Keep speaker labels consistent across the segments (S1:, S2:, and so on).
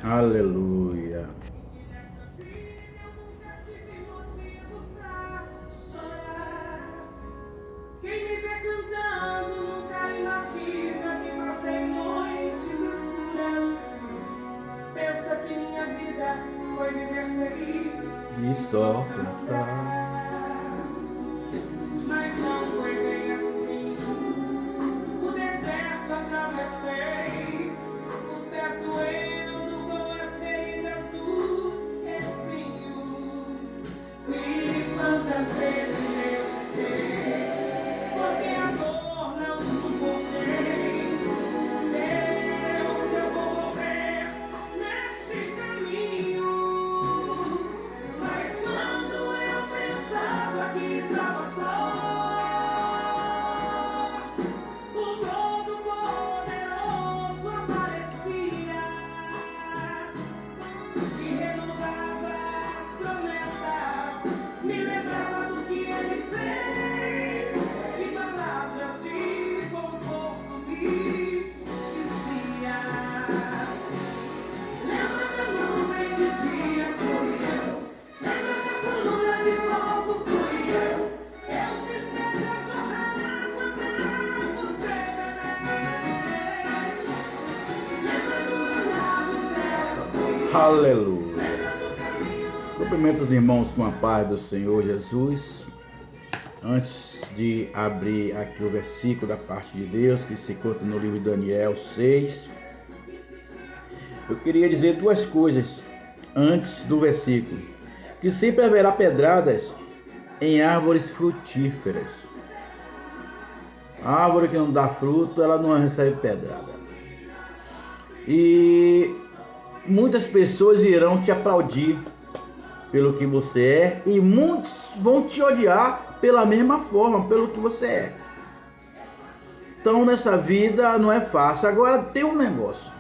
S1: Aleluia.
S2: Quem me vê cantando nunca imagina que passei noites escuras. Pensa que minha vida foi viver feliz
S1: E só cantar.
S2: mas não foi bem assim. O deserto atravessei, os pés doendo com as feridas dos espinhos. E quantas vezes eu tentei, porque a dor não suportei. Deus, eu vou morrer neste caminho. Mas quando eu pensava que estava só, o Todo-Poderoso aparecia e renovava as promessas, me lembrava do que ele fez e palavras de conforto me dizia. Lembra da nuvem de dia fui eu, lembra da coluna de fogo fui eu. Eu fiz pedra jorrar água pra você beber. Lembra do maná do céu fui eu.
S1: Aleluia.
S2: Lembra do caminho.
S1: Cumprimento os irmãos com a paz do Senhor Jesus. Antes de abrir aqui o versículo da parte de Deus, que se encontra no livro de Daniel 6, eu queria dizer duas coisas antes do versículo. Que sempre haverá pedradas em árvores frutíferas. A árvore que não dá fruto, ela não recebe pedrada. E muitas pessoas irão te aplaudir pelo que você é, e muitos vão te odiar pela mesma forma, pelo que você é. Então nessa vida não é fácil. Agora tem um negócio: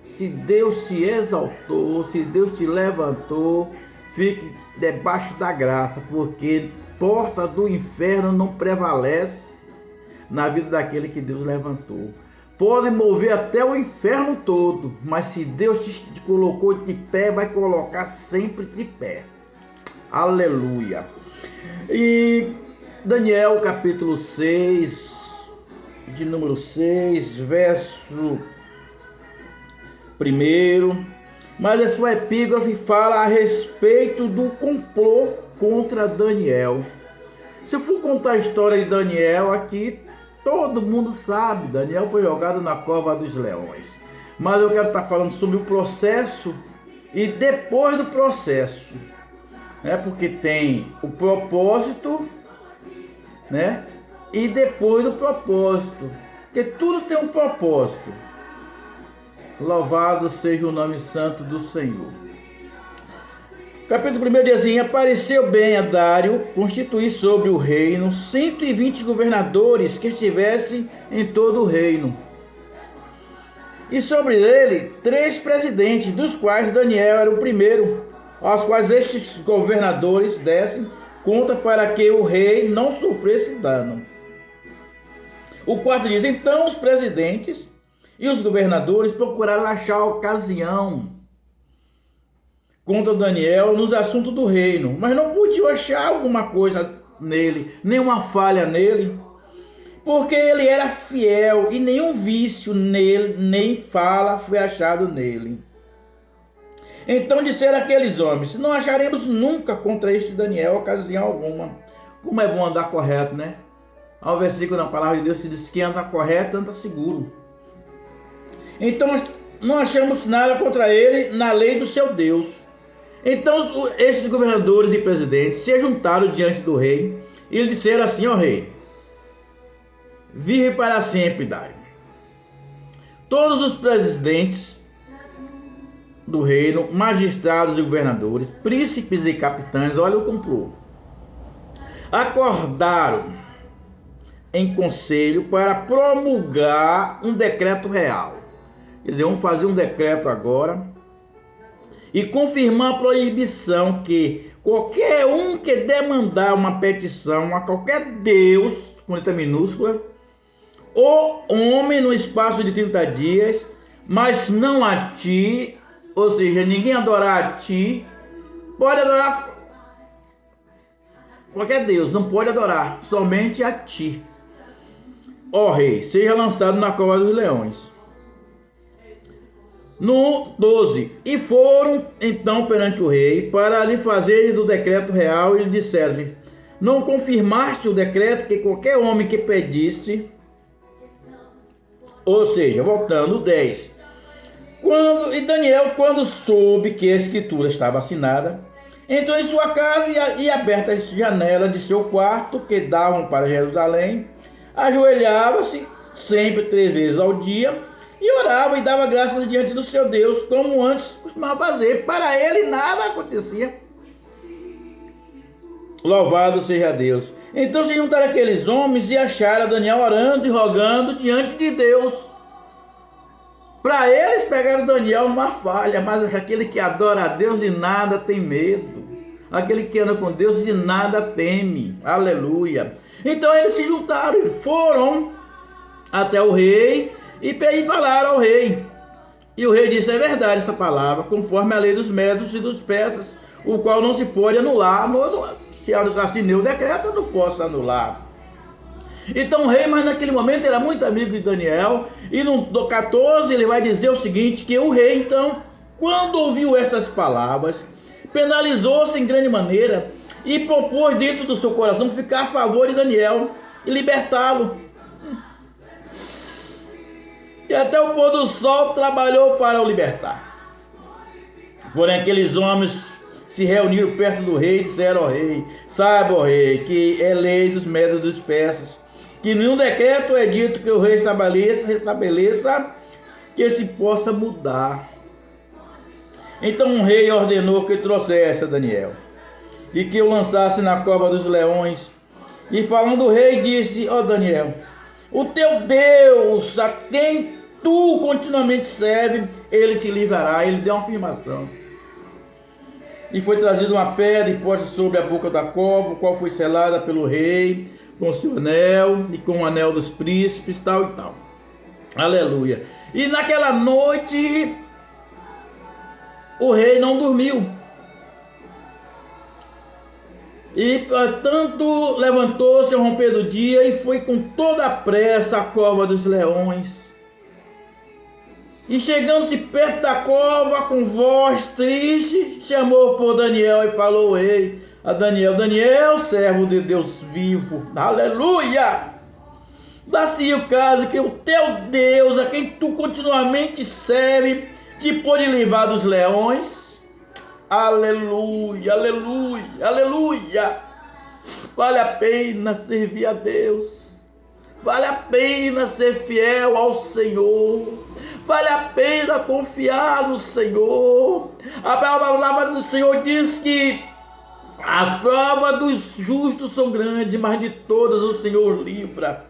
S1: se Deus te exaltou, se Deus te levantou, fique debaixo da graça, porque porta do inferno não prevalece na vida daquele que Deus levantou. Pode mover até o inferno todo, mas se Deus te colocou de pé, vai colocar sempre de pé. Aleluia. E Daniel capítulo 6, de número 6, verso 1. Mas a sua epígrafe fala a respeito do complô contra Daniel. Se eu for contar a história de Daniel aqui, todo mundo sabe. Daniel foi jogado na cova dos leões. Mas eu quero estar falando sobre o processo e depois do processo, né? Porque tem o propósito, né? E depois do propósito, porque tudo tem um propósito. Louvado seja o nome santo do Senhor. Capítulo 1 diz assim: apareceu bem a Dário constituir sobre o reino 120 governadores que estivessem em todo o reino, e sobre ele 3 presidentes, dos quais Daniel era o primeiro, aos quais estes governadores dessem conta para que o rei não sofresse dano. O 4 diz: então os presidentes e os governadores procuraram achar ocasião contra Daniel nos assuntos do reino, mas não podiam achar alguma coisa nele, nenhuma falha nele, porque ele era fiel e nenhum vício nele, nem fala foi achado nele. Então disseram aqueles homens: não acharemos nunca contra este Daniel ocasião alguma. Como é bom andar correto, né? Há um versículo na palavra de Deus que diz que anda correto, anda seguro. Então não achamos nada contra ele na lei do seu Deus. Então esses governadores e presidentes se juntaram diante do rei e lhe disseram assim: ó rei, vive para sempre, Dário. Todos os presidentes do reino, magistrados e governadores, príncipes e capitães, olha o complô, acordaram em conselho para promulgar um decreto real. Quer dizer, vamos fazer um decreto agora e confirmar a proibição que qualquer um que demandar uma petição a qualquer Deus, com letra minúscula, ou homem no espaço de 30 dias, mas não a ti, ou seja, ninguém adorar a ti, pode adorar qualquer Deus, não pode adorar, somente a ti. Ó rei, seja lançado na cova dos leões. No 12, e foram então perante o rei, para lhe fazerem do decreto real, e lhe disseram-lhe: não confirmaste o decreto que qualquer homem que pediste? Ou seja, voltando, 10. Daniel, quando soube que a escritura estava assinada, entrou em sua casa e aberta as janelas de seu quarto, que davam para Jerusalém, ajoelhava-se sempre 3 vezes ao dia, e orava e dava graças diante do seu Deus, como antes costumava fazer. Para ele nada acontecia. Louvado seja Deus. Então se juntaram aqueles homens e acharam Daniel orando e rogando diante de Deus. Para eles pegaram Daniel numa falha, mas aquele que adora a Deus de nada tem medo. Aquele que anda com Deus de nada teme. Aleluia. Então eles se juntaram e foram até o rei e falaram ao rei. E o rei disse: é verdade esta palavra, conforme a lei dos médios e dos persas, o qual não se pode anular. Se eu assinei o decreto, eu não posso anular. Então o rei, mas naquele momento, era muito amigo de Daniel. E no 14 ele vai dizer o seguinte: que o rei então, quando ouviu estas palavras, penalizou-se em grande maneira e propôs dentro do seu coração ficar a favor de Daniel e libertá-lo. E até o pôr do sol trabalhou para o libertar. Porém aqueles homens se reuniram perto do rei e disseram ao rei: saiba, ó rei, que é lei dos médios dos persas, que nenhum decreto é dito que o rei restabeleça que se possa mudar. Então o rei ordenou que trouxesse a Daniel e que o lançasse na cova dos leões. E falando o rei, disse: ó Daniel, o teu Deus, a quem tu continuamente serve, ele te livrará. Ele deu uma afirmação. E foi trazida uma pedra e posta sobre a boca da cova, o qual foi selada pelo rei com seu anel e com o anel dos príncipes, tal e tal. Aleluia. E naquela noite o rei não dormiu. E portanto levantou-se ao romper do dia e foi com toda a pressa à cova dos leões. E chegando-se perto da cova, com voz triste, chamou por Daniel e falou o rei a Daniel: Daniel, servo de Deus vivo, aleluia! Dá-se o caso que o teu Deus, a quem tu continuamente serve, te pôde livrar dos leões. Aleluia, aleluia, aleluia! Vale a pena servir a Deus, vale a pena ser fiel ao Senhor. Vale a pena confiar no Senhor. A palavra do Senhor diz que as provas dos justos são grandes, mas de todas o Senhor livra.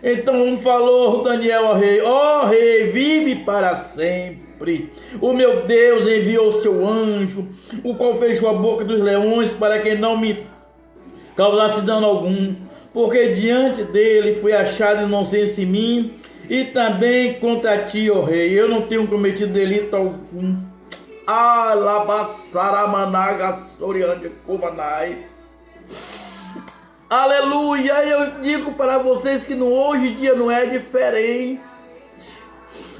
S1: Então falou Daniel ao rei: ó rei, vive para sempre. O meu Deus enviou o seu anjo, o qual fechou a boca dos leões para que não me causasse dano algum, porque diante dele foi achada inocência em mim, e também contra ti, ó rei, eu não tenho cometido delito algum. Alabaçaramanaga soriande comanai. Aleluia. Eu digo para vocês que hoje em dia não é diferente.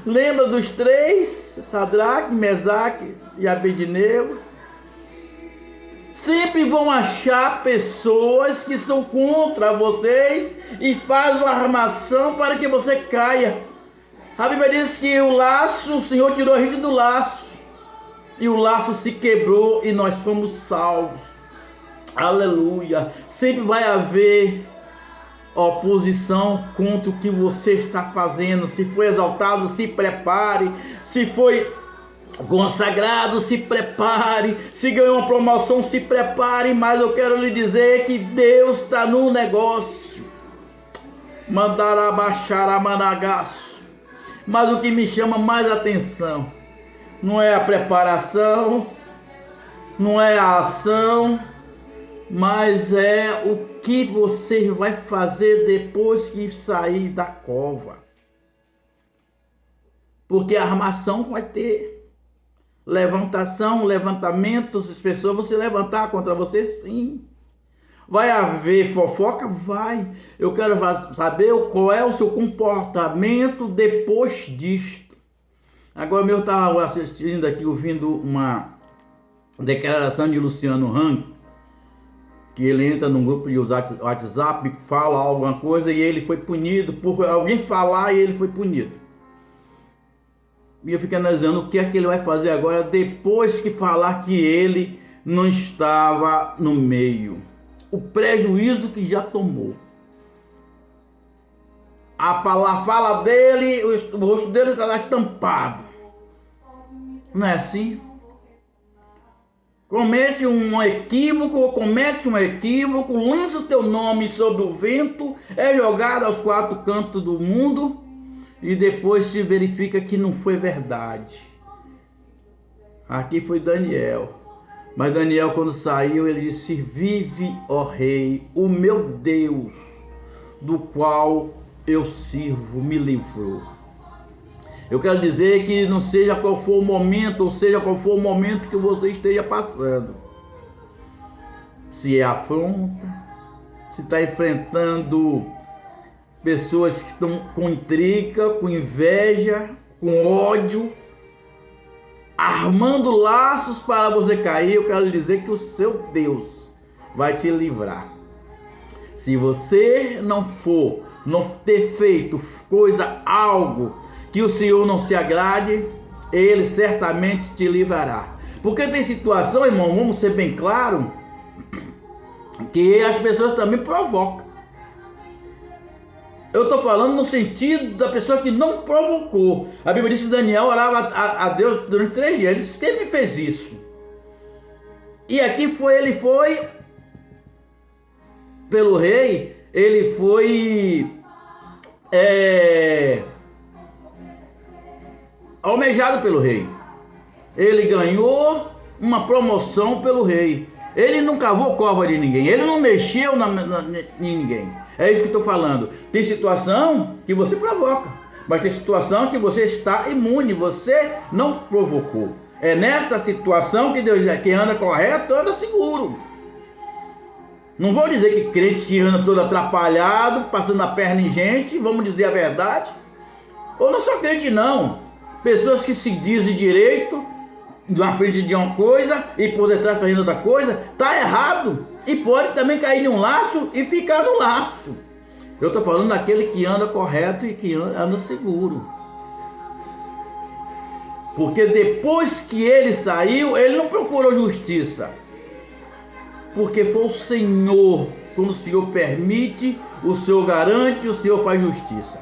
S1: Lembra dos 3, Sadraque, Mesaque e Abednego? Sempre vão achar pessoas que são contra vocês e fazem uma armação para que você caia. A Bíblia diz que o laço, o Senhor tirou a gente do laço, e o laço se quebrou e nós fomos salvos. Aleluia. Sempre vai haver oposição contra o que você está fazendo. Se foi exaltado, se prepare. Se foi consagrado, se prepare. Se ganhou uma promoção, se prepare. Mas eu quero lhe dizer que Deus está no negócio. Mandará baixar a managaço. Mas o que me chama mais atenção não é a preparação, não é a ação, mas é o que você vai fazer depois que sair da cova. Porque a armação vai ter. levantamentos, as pessoas vão se levantar contra você, sim. Vai haver fofoca? Vai. Eu quero saber qual é o seu comportamento depois disto. Agora mesmo eu estava assistindo aqui, ouvindo uma declaração de Luciano Hang, que ele entra num grupo de WhatsApp, fala alguma coisa e ele foi punido por alguém falar e ele foi punido. E eu fico analisando o que é que ele vai fazer agora depois que falar que ele não estava no meio. O prejuízo que já tomou. A fala dele, o rosto dele está lá estampado. Não é assim? Comete um equívoco, lança o teu nome sobre o vento, é jogado aos quatro cantos do mundo e depois se verifica que não foi verdade. Aqui foi Daniel. Mas Daniel, quando saiu, ele disse: vive, ó rei, o meu Deus, do qual eu sirvo, me livrou. Eu quero dizer que não seja qual for o momento, ou seja qual for o momento que você esteja passando. Se é afronta, se está enfrentando pessoas que estão com intriga, com inveja, com ódio, armando laços para você cair, eu quero dizer que o seu Deus vai te livrar. Se você não ter feito algo que o Senhor não se agrade, Ele certamente te livrará. Porque tem situação, irmão, vamos ser bem claros, que as pessoas também provocam. Eu estou falando no sentido da pessoa que não provocou. A Bíblia diz que Daniel orava a Deus durante 3 dias. Ele sempre fez isso. E aqui ele foi pelo rei, ele foi almejado pelo rei. Ele ganhou uma promoção pelo rei. Ele não cavou cova de ninguém. Ele não mexeu em ninguém. É isso que eu estou falando. Tem situação que você provoca, mas tem situação que você está imune, você não provocou. É nessa situação que Deus diz: quem anda correto anda seguro. Não vou dizer que crente que anda todo atrapalhado, passando a perna em gente, vamos dizer a verdade. Ou não só crente não. Pessoas que se dizem direito, na frente de uma coisa e por detrás fazendo outra coisa, tá errado. E pode também cair em um laço e ficar no laço. Eu estou falando daquele que anda correto e que anda seguro. Porque depois que ele saiu, ele não procurou justiça. Porque foi o Senhor. Quando o Senhor permite, o Senhor garante, o Senhor faz justiça.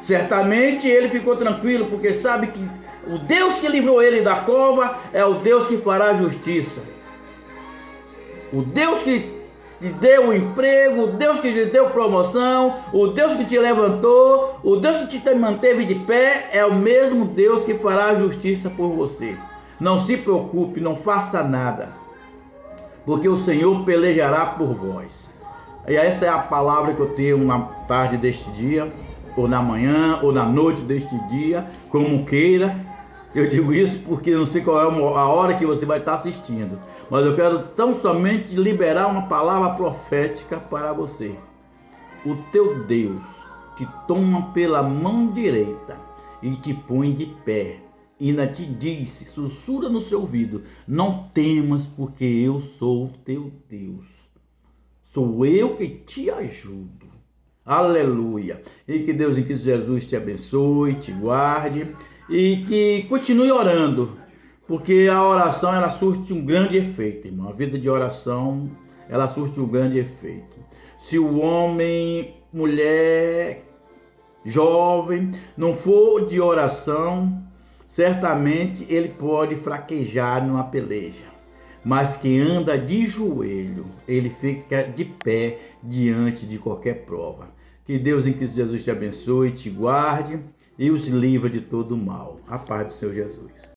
S1: Certamente ele ficou tranquilo, porque sabe que o Deus que livrou ele da cova é o Deus que fará justiça. O Deus que te deu o emprego, o Deus que te deu promoção, o Deus que te levantou, o Deus que te manteve de pé, é o mesmo Deus que fará justiça por você. Não se preocupe, não faça nada, porque o Senhor pelejará por vós. E essa é a palavra que eu tenho na tarde deste dia, ou na manhã, ou na noite deste dia, como queira. Eu digo isso porque não sei qual é a hora que você vai estar assistindo, mas eu quero tão somente liberar uma palavra profética para você. O teu Deus te toma pela mão direita e te põe de pé, e ainda te diz, sussurra no seu ouvido: não temas, porque eu sou o teu Deus. Sou eu que te ajudo. Aleluia. E que Deus em Cristo Jesus te abençoe, te guarde e que continue orando, porque a oração ela surte um grande efeito, irmão. A vida de oração ela surte um grande efeito. Se o homem, mulher, jovem não for de oração, certamente ele pode fraquejar numa peleja. Mas quem anda de joelho, ele fica de pé diante de qualquer prova. Que Deus em Cristo Jesus te abençoe, te guarde e os livre de todo mal. A paz do Senhor Jesus.